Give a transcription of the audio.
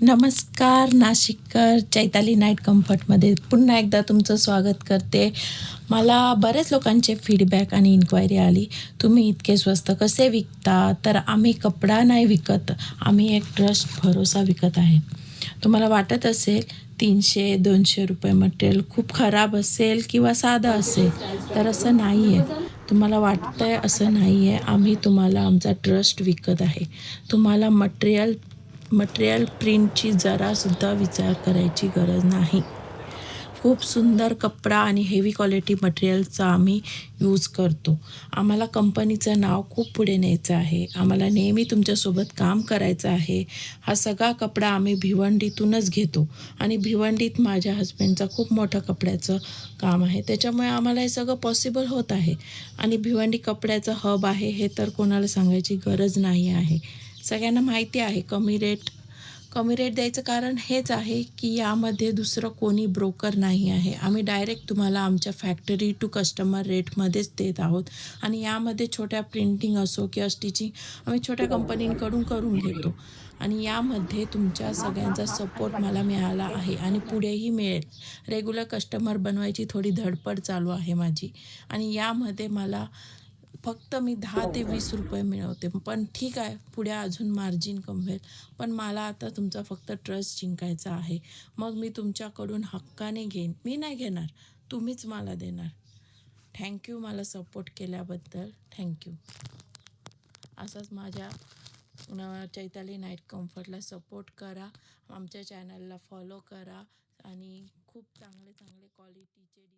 नमस्कार नाशिककर, चैताली नाईट कम्फर्टमध्ये पुन्हा एकदा तुमचं स्वागत करते. मला बरेच लोकांचे फीडबॅक आणि इन्क्वायरी आली, तुम्ही इतके स्वस्त कसे विकता? तर आम्ही कपडा नाही विकत, आम्ही एक ट्रस्ट भरोसा विकत आहे. तुम्हाला वाटत असेल 300-200 मटेरियल खूप खराब असेल किंवा साधं असेल, तर असं नाही आहे. तुम्हाला वाटतंय असं नाही आहे. आम्ही तुम्हाला आमचा ट्रस्ट विकत आहे. तुम्हाला मटेरियल प्रिंटची जरासुद्धा विचार करायची गरज नाही. खूप सुंदर कपडा आणि हेवी क्वालिटी मटेरियलचा आम्ही यूज करतो. आम्हाला कंपनीचं नाव खूप पुढे न्यायचं आहे. आम्हाला नेहमी तुमच्यासोबत काम करायचं आहे. हा सगळा कपडा आम्ही भिवंडीतूनच घेतो आणि भिवंडीत माझ्या हसबंडचं खूप मोठं कपड्याचं काम आहे. त्याच्यामुळे आम्हाला हे सगळं पॉसिबल होत आहे आणि भिवंडी कपड्याचं हब आहे हे तर कोणाला सांगायची गरज नाही आहे. सगळ्यांना माहिती आहे कमी रेट द्यायचं कारण हेच आहे की यामध्ये दुसरं कोणी ब्रोकर नाही आहे. आम्ही डायरेक्ट तुम्हाला आमच्या फॅक्टरी टू कस्टमर रेटमध्येच देत आहोत आणि यामध्ये छोट्या प्रिंटिंग असो किंवा स्टिचिंग आम्ही छोट्या कंपनींकडून करून घेतो आणि यामध्ये तुमच्या सगळ्यांचा सपोर्ट मला मिळाला आहे आणि पुढेही मिळेल. रेग्युलर कस्टमर बनवायची थोडी धडपड चालू आहे माझी आणि यामध्ये मला फक्त मी 10 ते 20 रुपये मिळवते. पण ठीक आहे, पुढे अजून मार्जिन कमवेल. पण मला आता तुमचा फक्त ट्रस्ट जिंकायचा आहे. मग मी तुमच्याकडून हक्काने घेईन. मी नाही घेणार, तुम्हीच मला देणार. थँक्यू मला सपोर्ट केल्याबद्दल. थँक्यू. असंच माझ्या चैताली नाईट कम्फर्टला सपोर्ट करा. आमच्या चॅनलला फॉलो करा आणि खूप चांगले चांगले क्वालिटीचे